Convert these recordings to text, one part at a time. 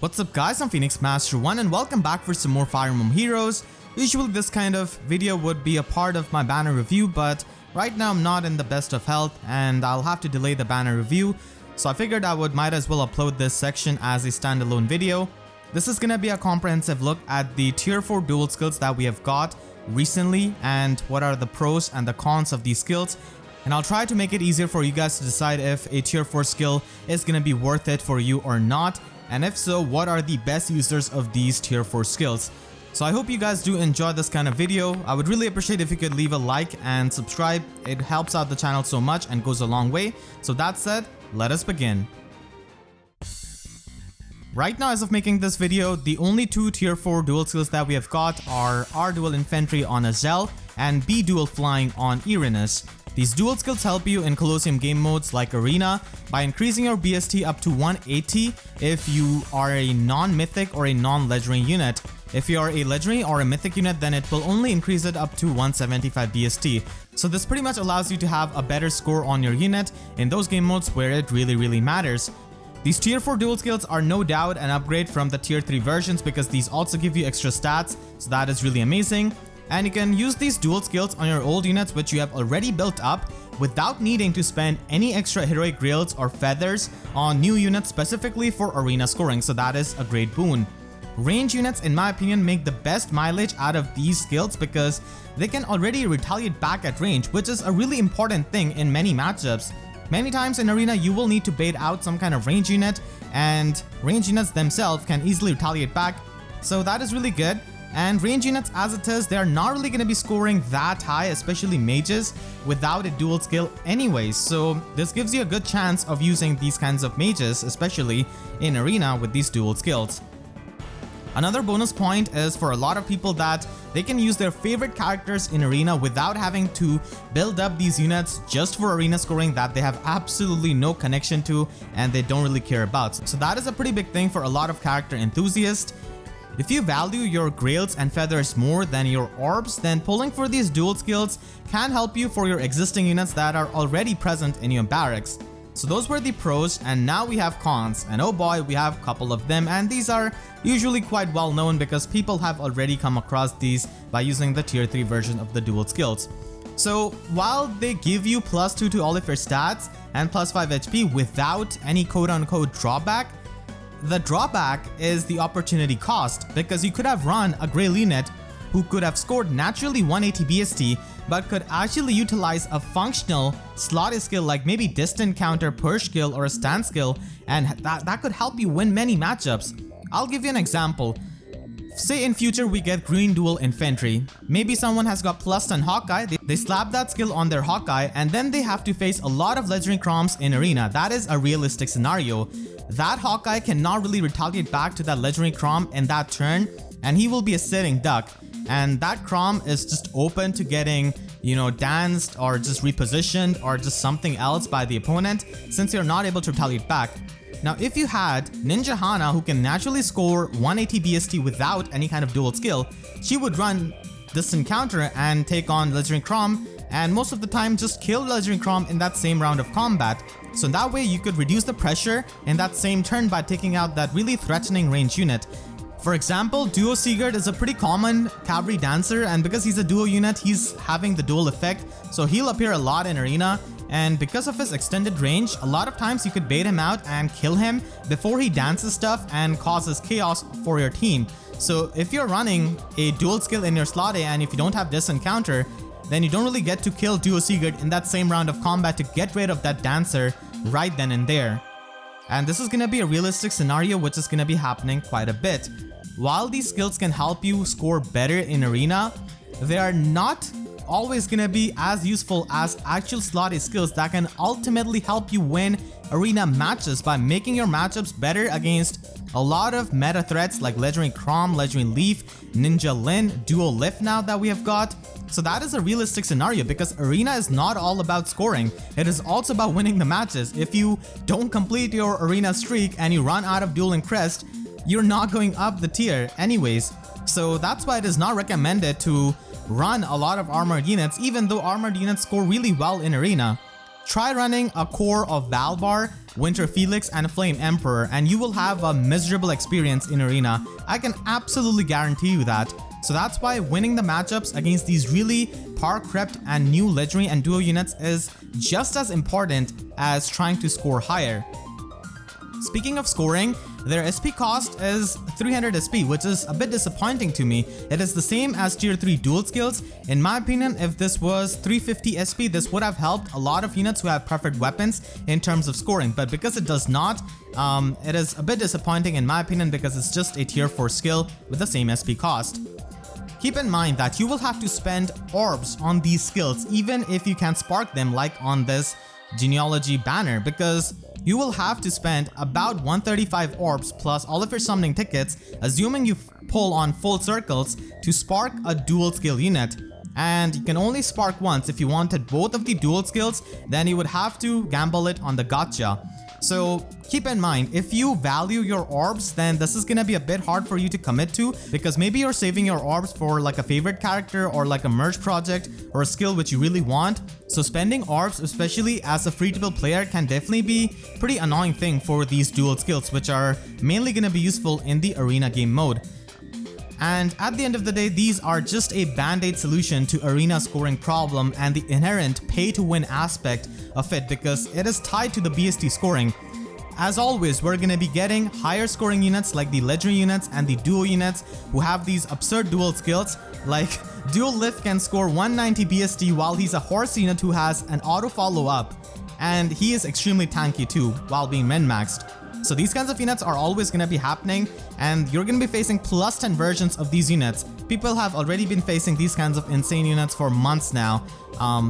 What's up guys, I'm Phoenix Master 1 and welcome back for some more Fire Emblem Heroes. Usually this kind of video would be a part of my banner review, but right now I'm not in the best of health and I'll have to delay the banner review. So I figured I might as well upload this section as a standalone video. This is gonna be a comprehensive look at the tier 4 dual skills that we have got recently and what are the pros and the cons of these skills. And I'll try to make it easier for you guys to decide if a tier 4 skill is gonna be worth it for you or not. And if so, what are the best users of these tier 4 skills? So I hope you guys do enjoy this kind of video. I would really appreciate if you could leave a like and subscribe. It helps out the channel so much and goes a long way. So that said, let us begin. Right now, as of making this video, the only two tier 4 dual skills that we have got are R Duel Infantry on Azelle and B Duel Flying on Erinys. These dual skills help you in Colosseum game modes like Arena by increasing your BST up to 180 if you are a non-mythic or a non-legendary unit. If you are a legendary or a mythic unit, then it will only increase it up to 175 BST. So this pretty much allows you to have a better score on your unit in those game modes where it really matters. These tier 4 dual skills are no doubt an upgrade from the tier 3 versions because these also give you extra stats, so that is really amazing. And you can use these dual skills on your old units which you have already built up without needing to spend any extra heroic grails or feathers on new units specifically for arena scoring, so that is a great boon. Range units, in my opinion, make the best mileage out of these skills because they can already retaliate back at range, which is a really important thing in many matchups. Many times in arena you will need to bait out some kind of range unit, and range units themselves can easily retaliate back, so that is really good. And range units as it is, they are not really going to be scoring that high, especially mages, without a dual skill anyways. So this gives you a good chance of using these kinds of mages, especially in arena with these dual skills. Another bonus point is for a lot of people that they can use their favorite characters in arena without having to build up these units just for arena scoring that they have absolutely no connection to and they don't really care about. So that is a pretty big thing for a lot of character enthusiasts. If you value your grails and feathers more than your orbs, then pulling for these dual skills can help you for your existing units that are already present in your barracks. So those were the pros, and now we have cons, and oh boy, we have a couple of them, and these are usually quite well known because people have already come across these by using the tier 3 version of the dual skills. So while they give you +2 to all of your stats and +5 HP without any quote-unquote drawback, the drawback is the opportunity cost, because you could have run a Grey unit who could have scored naturally 180 BST but could actually utilize a functional slotted skill like maybe distant counter, push skill, or a stand skill, and that could help you win many matchups. I'll give you an example. Say in future we get Green Duel Infantry. Maybe someone has got +10 Hawkeye, they slap that skill on their Hawkeye, and then they have to face a lot of legendary Chroms in arena. That is a realistic scenario. That Hawkeye cannot really retaliate back to that legendary Chrom in that turn, and he will be a sitting duck. And that Chrom is just open to getting, danced or just repositioned or just something else by the opponent since you're not able to retaliate back. Now if you had Ninja Hana who can naturally score 180 BST without any kind of dual skill, she would run distant counter and take on legendary Chrom, and most of the time just kill legendary Chrom in that same round of combat. So that way you could reduce the pressure in that same turn by taking out that really threatening range unit. For example, Duo Sigurd is a pretty common cavalry dancer, and because he's a duo unit, he's having the dual effect, so he'll appear a lot in arena, and because of his extended range, a lot of times you could bait him out and kill him before he dances stuff and causes chaos for your team. So if you're running a dual skill in your slot A and if you don't have distant counter, then you don't really get to kill Duo Sigurd in that same round of combat to get rid of that dancer right then and there. And this is gonna be a realistic scenario which is gonna be happening quite a bit. While these skills can help you score better in arena, they are not always gonna be as useful as actual slotted skills that can ultimately help you win arena matches by making your matchups better against a lot of meta threats like legendary Chrom, legendary Leaf, Ninja Lin, Duo Lift now that we have got. So that is a realistic scenario because arena is not all about scoring, it is also about winning the matches. If you don't complete your arena streak and you run out of Duel and Crest, you're not going up the tier anyways. So that's why it is not recommended to run a lot of armored units, even though armored units score really well in arena. Try running a core of Valbar Winter Felix, and Flame Emperor, and you will have a miserable experience in Arena. I can absolutely guarantee you that. So that's why winning the matchups against these really power-crept and new legendary and duo units is just as important as trying to score higher. Speaking of scoring, their SP cost is 300 SP, which is a bit disappointing to me. It is the same as tier 3 Duel Skills. In my opinion, if this was 350 SP, this would have helped a lot of units who have preferred weapons in terms of scoring. But because it does not, it is a bit disappointing in my opinion because it's just a tier 4 skill with the same SP cost. Keep in mind that you will have to spend orbs on these skills even if you can spark them like on this genealogy banner, because you will have to spend about 135 orbs plus all of your summoning tickets, assuming you pull on full circles, to spark a dual skill unit. And you can only spark once. If you wanted both of the dual skills, then you would have to gamble it on the gacha. So keep in mind, if you value your orbs, then this is gonna be a bit hard for you to commit to, because maybe you're saving your orbs for like a favorite character or like a merge project or a skill which you really want. So spending orbs, especially as a free-to-play player, can definitely be a pretty annoying thing for these dual skills, which are mainly gonna be useful in the arena game mode. And at the end of the day, these are just a band-aid solution to arena scoring problem and the inherent pay-to-win aspect of it, because it is tied to the BST scoring. As always, we're gonna be getting higher scoring units like the legendary units and the duo units who have these absurd dual skills. Like Duel Lift can score 190 BST while he's a horse unit who has an auto follow-up, and he is extremely tanky too while being min-maxed. So these kinds of units are always going to be happening, and you're going to be facing plus 10 versions of these units. People have already been facing these kinds of insane units for months now.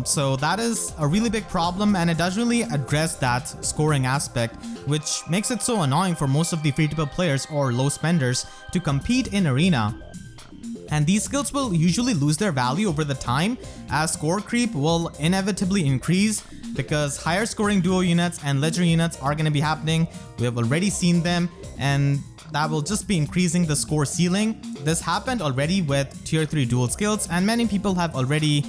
So that is a really big problem, and it doesn't really address that scoring aspect, which makes it so annoying for most of the free-to-play players or low spenders to compete in arena. And these skills will usually lose their value over the time, as score creep will inevitably increase, because higher scoring duo units and legendary units are going to be happening. We have already seen them, and that will just be increasing the score ceiling. This happened already with tier 3 dual skills, and many people have already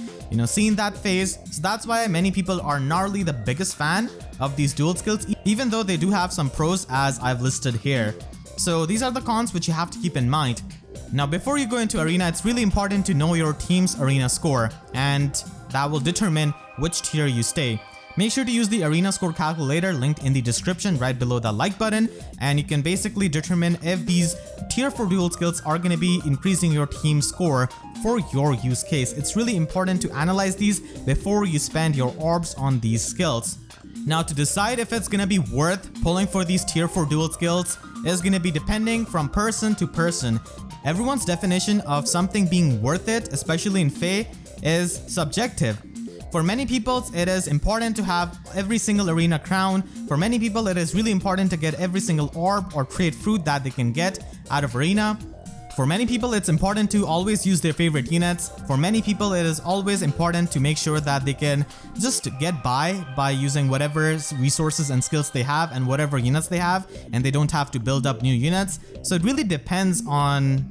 seen that phase. So that's why many people are not really the biggest fan of these dual skills, even though they do have some pros as I've listed here. So these are the cons which you have to keep in mind. Now before you go into arena, it's really important to know your team's arena score, and that will determine which tier you stay. Make sure to use the arena score calculator linked in the description right below the like button, and you can basically determine if these tier 4 dual skills are going to be increasing your team's score for your use case. It's really important to analyze these before you spend your orbs on these skills. Now to decide if it's going to be worth pulling for these tier 4 dual skills is going to be depending from person to person. Everyone's definition of something being worth it, especially in FEH, is subjective. For many people, it is important to have every single arena crown. For many people, it is really important to get every single orb or trade fruit that they can get out of arena. For many people, it's important to always use their favorite units. For many people, it is always important to make sure that they can just get by using whatever resources and skills they have and whatever units they have, and they don't have to build up new units. So it really depends on,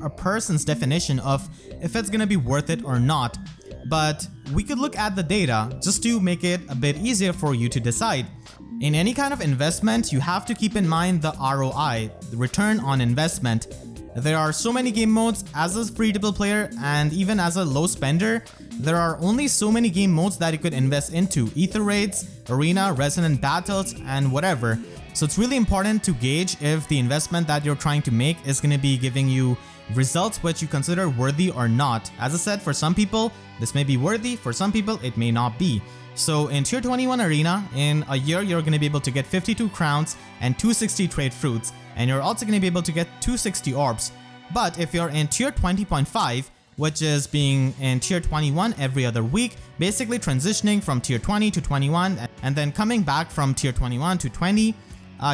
a person's definition of if it's gonna be worth it or not. But we could look at the data just to make it a bit easier for you to decide. In any kind of investment, you have to keep in mind the ROI, the return on investment. There are so many game modes. As a free-to-play player and even as a low spender, there are only so many game modes that you could invest into: Ether Raids, Arena, Resonant Battles, and whatever. So it's really important to gauge if the investment that you're trying to make is going to be giving you results which you consider worthy or not. As I said, for some people this may be worthy, for some people it may not be. So in tier 21 arena, in a year you're going to be able to get 52 crowns and 260 trade fruits, and you're also going to be able to get 260 orbs. But if you're in tier 20.5, which is being in tier 21 every other week, basically transitioning from tier 20 to 21 and then coming back from tier 21 to 20,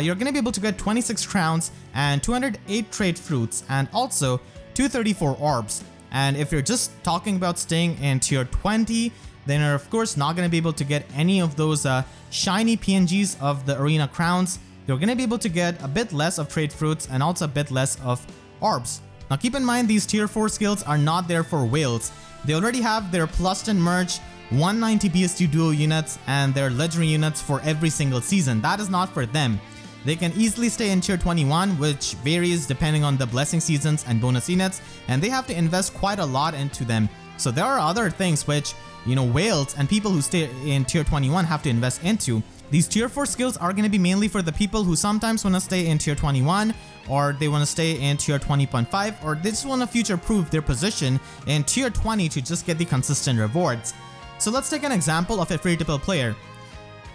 you're going to be able to get 26 crowns and 208 trade fruits and also 234 orbs. And if you're just talking about staying in tier 20, then you're of course not going to be able to get any of those shiny PNGs of the arena crowns. You're going to be able to get a bit less of trade fruits and also a bit less of orbs. Now keep in mind, these tier 4 skills are not there for whales. They already have their plus 10 merge 190 PS2 duo units and their legendary units for every single season. That is not for them. They can easily stay in tier 21, which varies depending on the blessing seasons and bonus units, and they have to invest quite a lot into them. So there are other things which, whales and people who stay in tier 21 have to invest into. These tier 4 skills are going to be mainly for the people who sometimes want to stay in tier 21, or they want to stay in tier 20.5, or they just want to future-proof their position in tier 20 to just get the consistent rewards. So let's take an example of a free-to-play player.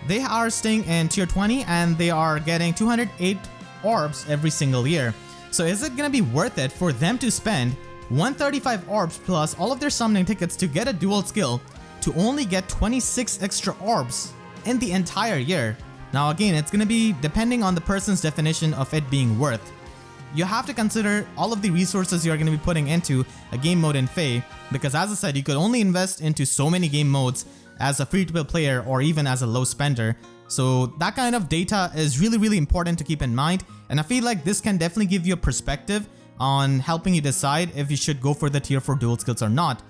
They are staying in tier 20 and they are getting 208 orbs every single year. So is it going to be worth it for them to spend 135 orbs plus all of their summoning tickets to get a dual skill to only get 26 extra orbs in the entire year? Now again, it's going to be depending on the person's definition of it being worth. You have to consider all of the resources you're going to be putting into a game mode in FEH, because as I said, you could only invest into so many game modes as a free-to-play player or even as a low spender. So that kind of data is really important to keep in mind, and I feel like this can definitely give you a perspective on helping you decide if you should go for the tier 4 dual skills or not.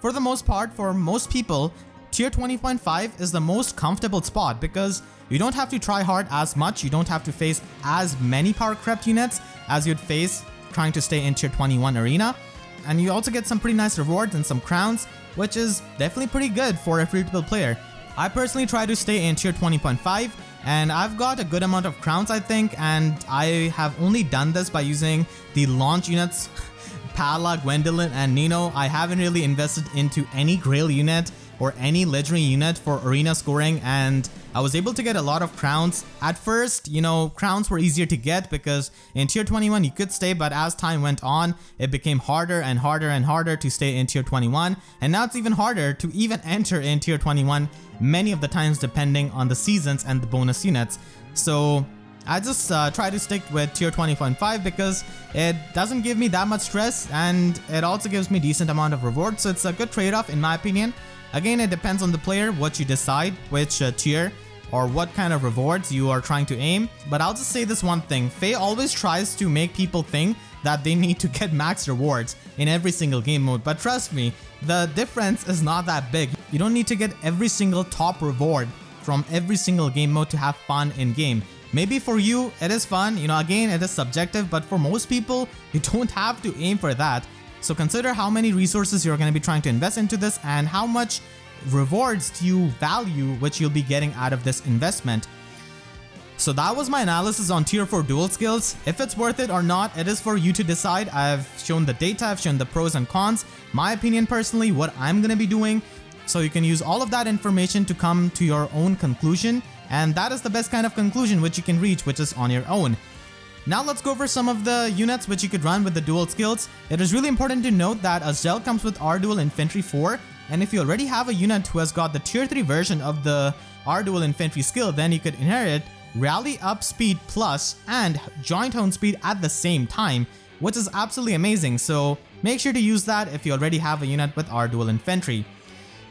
For the most part, for most people, tier 20.5 is the most comfortable spot because you don't have to try hard as much, you don't have to face as many power crept units as you'd face trying to stay in tier 21 arena, and you also get some pretty nice rewards and some crowns, which is definitely pretty good for a free-to-play player. I personally try to stay in tier 20.5 and I've got a good amount of crowns, I think, and I have only done this by using the launch units Pala, Gwendolyn, and Nino. I haven't really invested into any Grail unit or any legendary unit for arena scoring, and I was able to get a lot of crowns. At first, crowns were easier to get because in tier 21 you could stay, but as time went on, it became harder and harder to stay in tier 21, and now it's even harder to even enter in tier 21 many of the times depending on the seasons and the bonus units. So I just try to stick with tier 20.5 because it doesn't give me that much stress and it also gives me decent amount of reward, so it's a good trade-off in my opinion. Again, it depends on the player what you decide, which tier or what kind of rewards you are trying to aim. But I'll just say this one thing, FEH always tries to make people think that they need to get max rewards in every single game mode, but trust me, the difference is not that big. You don't need to get every single top reward from every single game mode to have fun in game. Maybe for you it is fun, again it is subjective, but for most people you don't have to aim for that. So consider how many resources you're going to be trying to invest into this and how much rewards do you value which you'll be getting out of this investment. So that was my analysis on tier 4 dual skills. If it's worth it or not, it is for you to decide. I've shown the data, I've shown the pros and cons, my opinion personally, what I'm going to be doing. So you can use all of that information to come to your own conclusion, and that is the best kind of conclusion which you can reach, which is on your own. Now let's go over some of the units which you could run with the dual skills. It is really important to note that Azelle comes with Duel Infantry 4, and if you already have a unit who has got the tier 3 version of the Duel Infantry skill, then you could inherit Rally Up Speed Plus and Joint Hone Speed at the same time, which is absolutely amazing, so make sure to use that if you already have a unit with Duel Infantry.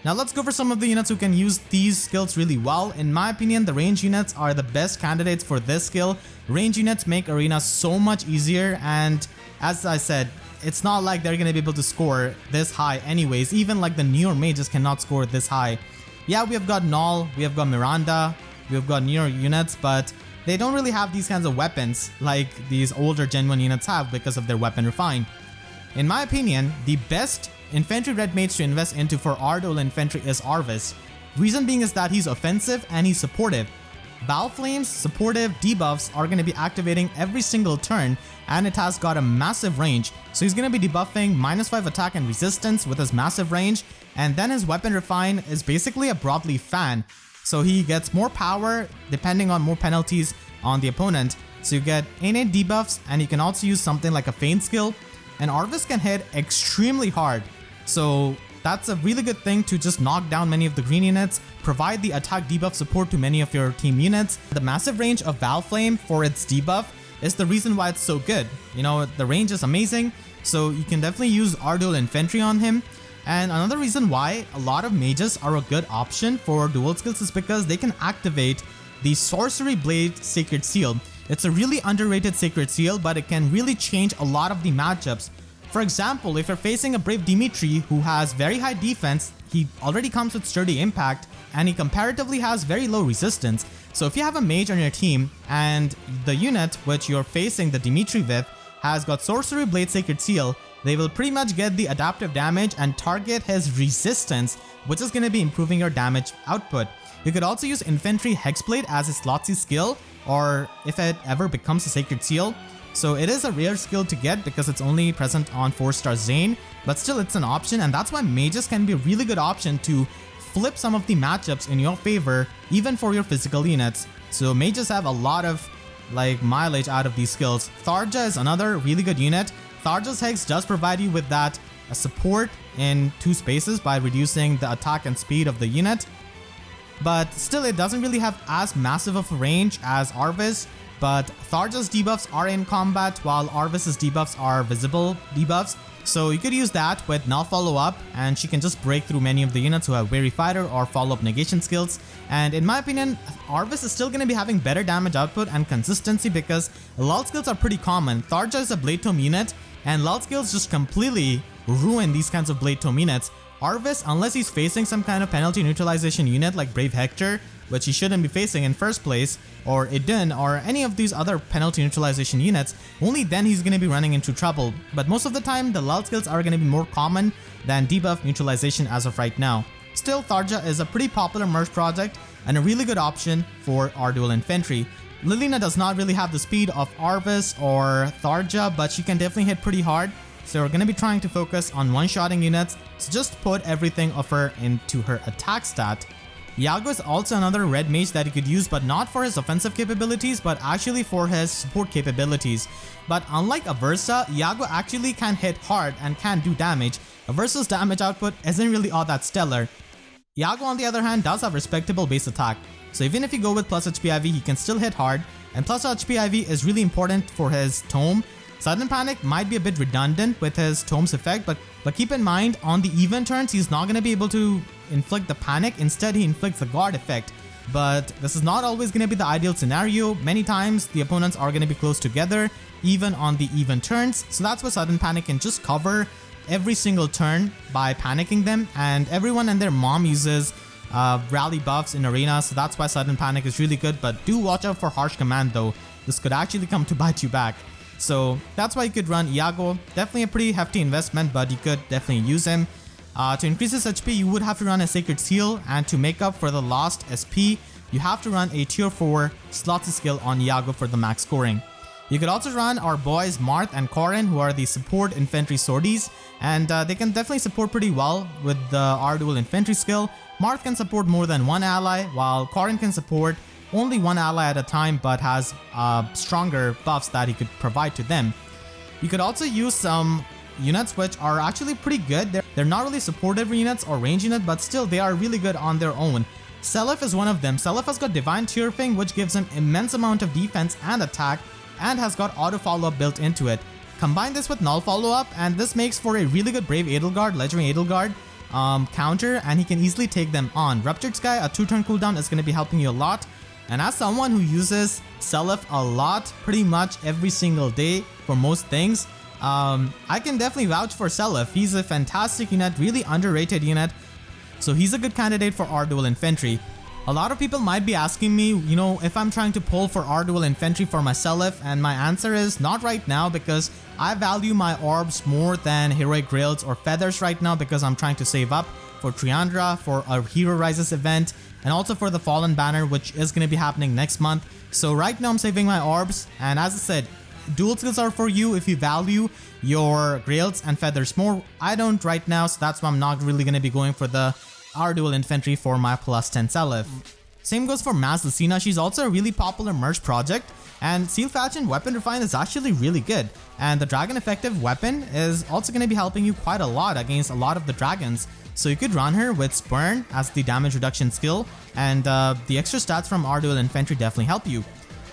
Now let's go for some of the units who can use these skills really well. In my opinion, the range units are the best candidates for this skill. Range units make arena so much easier, and as I said, it's not like they're gonna be able to score this high anyways. Even like the newer mages cannot score this high. Yeah, we have got Null, we have got Miranda, we have got newer units, but they don't really have these kinds of weapons like these older Gen 1 units have because of their weapon refine. In my opinion, the best infantry red mage to invest into for Duel Infantry is Arivs. Reason being is that he's offensive and he's supportive. Balflame's supportive debuffs are going to be activating every single turn, and it has got a massive range, so he's going to be debuffing -5 attack and resistance with his massive range, and then his weapon refine is basically a broadleaf fan, so he gets more power depending on more penalties on the opponent. So you get innate debuffs, and you can also use something like a feint skill, and Arivs can hit extremely hard. So that's a really good thing to just knock down many of the green units, provide the attack debuff support to many of your team units. The massive range of Valflame for its debuff is the reason why it's so good. The range is amazing, so you can definitely use Duel Infantry on him. And another reason why a lot of mages are a good option for dual skills is because they can activate the Sorcery Blade Sacred Seal. It's a really underrated Sacred Seal, but it can really change a lot of the matchups For example, if you're facing a Brave Dimitri who has very high defense, he already comes with sturdy impact, and he comparatively has very low resistance. So if you have a mage on your team and the unit which you're facing the Dimitri with has got Sorcery, Blade, Sacred Seal, they will pretty much get the adaptive damage and target his resistance, which is going to be improving your damage output. You could also use Infantry Hexblade as a Slotsy skill, or if it ever becomes a Sacred Seal. So it is a rare skill to get because it's only present on 4-star Zane, but still it's an option, and that's why mages can be a really good option to flip some of the matchups in your favor, even for your physical units. So mages have a lot of mileage out of these skills. Tharja is another really good unit. Tharja's Hex does provide you with that support in 2 spaces by reducing the attack and speed of the unit, but still it doesn't really have as massive of a range as Arivs. But Tharja's debuffs are in combat, while Arivs' debuffs are visible debuffs. So you could use that with Null Follow Up, and she can just break through many of the units who have Weary Fighter or Follow Up Negation skills. And in my opinion, Arivs is still going to be having better damage output and consistency because lull skills are pretty common. Tharja is a Bladetome unit, and lull skills just completely ruin these kinds of Bladetome units. Arivs, unless he's facing some kind of penalty neutralization unit like Brave Hector, which he shouldn't be facing in first place, or Idun, or any of these other penalty neutralization units, only then he's going to be running into trouble. But most of the time, the lull skills are going to be more common than debuff neutralization as of right now. Still, Tharja is a pretty popular merge project and a really good option for our Duel Infantry. Lilina does not really have the speed of Arivs or Tharja, but she can definitely hit pretty hard. So we're going to be trying to focus on one-shotting units, so just put everything of her into her attack stat. Iago is also another red mage that you could use, but not for his offensive capabilities, but actually for his support capabilities. But unlike Aversa, Iago actually can hit hard and can do damage. Aversa's damage output isn't really all that stellar. Iago, on the other hand, does have respectable base attack. So even if you go with plus HP IV, he can still hit hard, and plus HP IV is really important for his tome. Sudden Panic might be a bit redundant with his Tome's effect, but keep in mind, on the even turns, he's not going to be able to inflict the panic. Instead, he inflicts the guard effect. But this is not always going to be the ideal scenario. Many times, the opponents are going to be close together, even on the even turns. So that's why Sudden Panic can just cover every single turn by panicking them. And everyone and their mom uses rally buffs in Arena, so that's why Sudden Panic is really good. But do watch out for Harsh Command though. This could actually come to bite you back. So that's why you could run Iago. Definitely a pretty hefty investment, but you could definitely use him. To increase his HP, you would have to run a Sacred Seal, and to make up for the lost SP, you have to run a tier 4 Slotsy skill on Iago for the max scoring. You could also run our boys Marth and Corrin, who are the support infantry Swordies, and they can definitely support pretty well with the our Duel Infantry skill. Marth can support more than one ally, while Corrin can support only one ally at a time, but has stronger buffs that he could provide to them. You could also use some units which are actually pretty good. They're not really supportive units or range unit, but still they are really good on their own. Seliph is one of them. Seliph has got Divine Tearfing, which gives him immense amount of defense and attack, and has got auto follow-up built into it. Combine this with null follow-up, and this makes for a really good Brave Edelgard, Legendary Edelgard counter, and he can easily take them on. Ruptured Sky, a 2-turn cooldown, is going to be helping you a lot. And as someone who uses Seliph a lot, pretty much every single day for most things, I can definitely vouch for Seliph. He's a fantastic unit, really underrated unit. So he's a good candidate for our Duel Infantry. A lot of people might be asking me, you know, if I'm trying to pull for our Duel Infantry for my Seliph, and my answer is not right now, because I value my orbs more than Heroic Grails or Feathers right now, because I'm trying to save up for Triandra, for our Hero Rises event, and also for the Fallen Banner, which is going to be happening next month. So right now I'm saving my orbs, and as I said, Duel Skills are for you if you value your Grails and Feathers more. I don't right now, so that's why I'm not really going to be going for the our Duel Infantry for my plus 10 Seliph. Same goes for Mass Lucina. She's also a really popular merge project, and Seal Fashion Weapon Refine is actually really good, and the Dragon Effective Weapon is also going to be helping you quite a lot against a lot of the dragons. So you could run her with Spurn as the damage reduction skill, and the extra stats from our Duel Infantry definitely help you.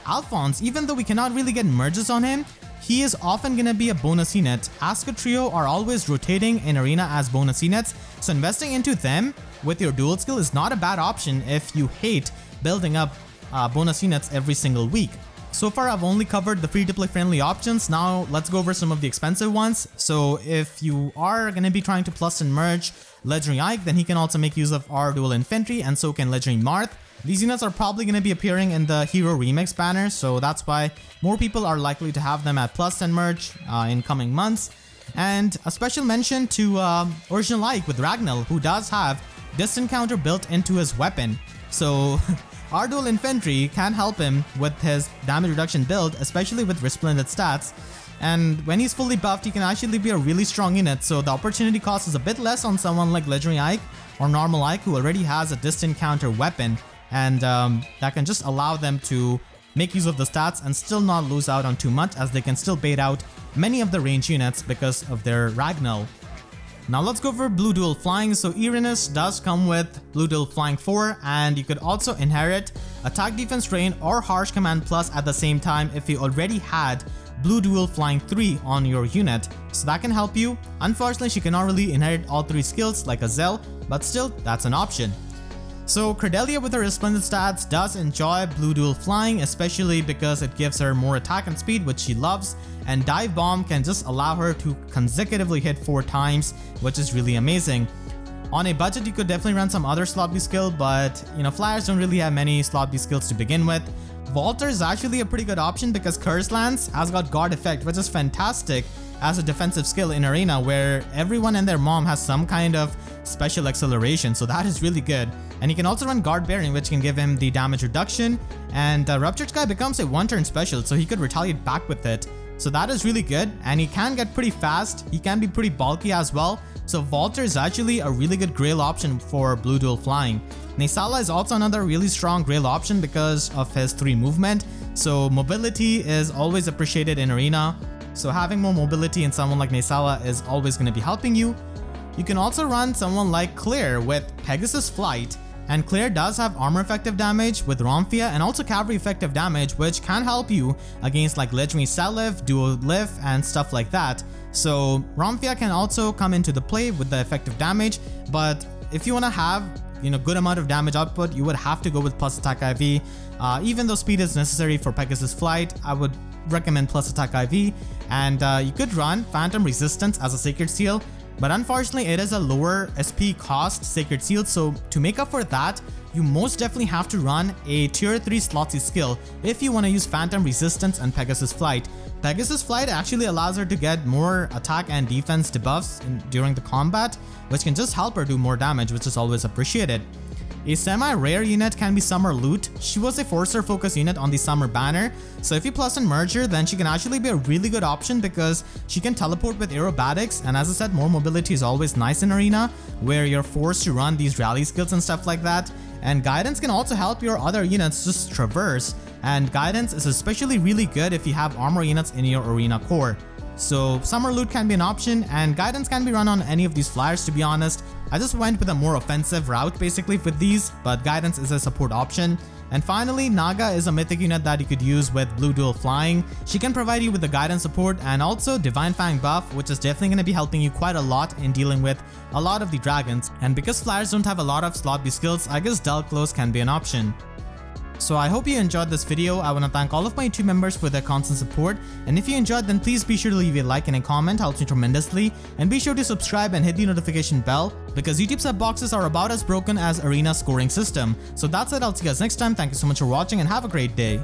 Alfonse, even though we cannot really get merges on him, he is often going to be a bonus unit. Askr Trio are always rotating in Arena as bonus units, so investing into them with your dual skill is not a bad option if you hate building up bonus units every single week. So far I've only covered the free-to-play friendly options. Now let's go over some of the expensive ones. So if you are going to be trying to plus and merge Legendary Ike, then he can also make use of our Duel Infantry, and so can Legendary Marth. These units are probably going to be appearing in the Hero Remix banner, so that's why more people are likely to have them at plus and merge in coming months. And a special mention to Original Ike with Ragnell, who does have Distant Counter built into his weapon. So our Duel Infantry can help him with his damage reduction build, especially with Respledent stats. And when he's fully buffed, he can actually be a really strong unit, so the opportunity cost is a bit less on someone like Legendary Ike or normal Ike, who already has a distant counter weapon, and that can just allow them to make use of the stats and still not lose out on too much, as they can still bait out many of the range units because of their Ragnell. Now let's go for Blue Duel Flying. So Erinys does come with Blue Duel Flying 4, and you could also inherit Attack Defense Drain or Harsh Command Plus at the same time if you already had Blue Duel Flying 3 on your unit, so that can help you. Unfortunately, she cannot really inherit all 3 skills like Azelle, but still, that's an option. So Cordelia with her Respledent stats does enjoy Blue Duel Flying, especially because it gives her more attack and speed, which she loves, and Dive Bomb can just allow her to consecutively hit 4 times, which is really amazing. On a budget, you could definitely run some other slot B skill, but you know, Flyers don't really have many slot B skills to begin with. Valter is actually a pretty good option because Curse Lance has got Guard Effect, which is fantastic as a defensive skill in Arena, where everyone and their mom has some kind of special acceleration, so that is really good. And he can also run Guard Bearing, which can give him the damage reduction, and Ruptured Sky becomes a 1-turn special, so he could retaliate back with it. So that is really good, and he can get pretty fast, he can be pretty bulky as well, so Valter is actually a really good Grail option for Blue Duel Flying. Naysala is also another really strong Grail option because of his 3 movement, so mobility is always appreciated in Arena, so having more mobility in someone like Naysala is always going to be helping you. You can also run someone like Claire with Pegasus Flight, and Claire does have armor effective damage with Romphia and also cavalry effective damage, which can help you against like Legendary Seliph, Duolith, and stuff like that. So Romphia can also come into the play with the effective damage, but if you want to have good amount of damage output, you would have to go with plus attack IV. Even though speed is necessary for Pegasus Flight, I would recommend plus attack IV, and you could run Phantom Resistance as a Sacred Seal, but unfortunately it is a lower SP cost Sacred Seal, so to make up for that, you most definitely have to run a tier 3 slot C skill if you want to use Phantom Resistance and Pegasus Flight. Pegasus Flight actually allows her to get more attack and defense debuffs during the combat, which can just help her do more damage, which is always appreciated. A semi-rare unit can be Summer Loot. She was a Forcer focus unit on the Summer banner, so if you plus and merge her, then she can actually be a really good option because she can teleport with aerobatics, and as I said, more mobility is always nice in Arena, where you're forced to run these rally skills and stuff like that. And Guidance can also help your other units just traverse, and Guidance is especially really good if you have armor units in your Arena core. So Summer Loot can be an option, and Guidance can be run on any of these Flyers, to be honest. I just went with a more offensive route basically with these, but Guidance is a support option. And finally, Naga is a mythic unit that you could use with Blue Duel Flying. She can provide you with the guidance support and also Divine Fang buff, which is definitely going to be helping you quite a lot in dealing with a lot of the dragons. And because Flyers don't have a lot of slot B skills, I guess Dull Close can be an option. So I hope you enjoyed this video. I want to thank all of my YouTube members for their constant support, and if you enjoyed, then please be sure to leave a like and a comment, helps me tremendously, and be sure to subscribe and hit the notification bell because YouTube sub boxes are about as broken as Arena's scoring system. So that's it, I'll see you guys next time. Thank you so much for watching and have a great day.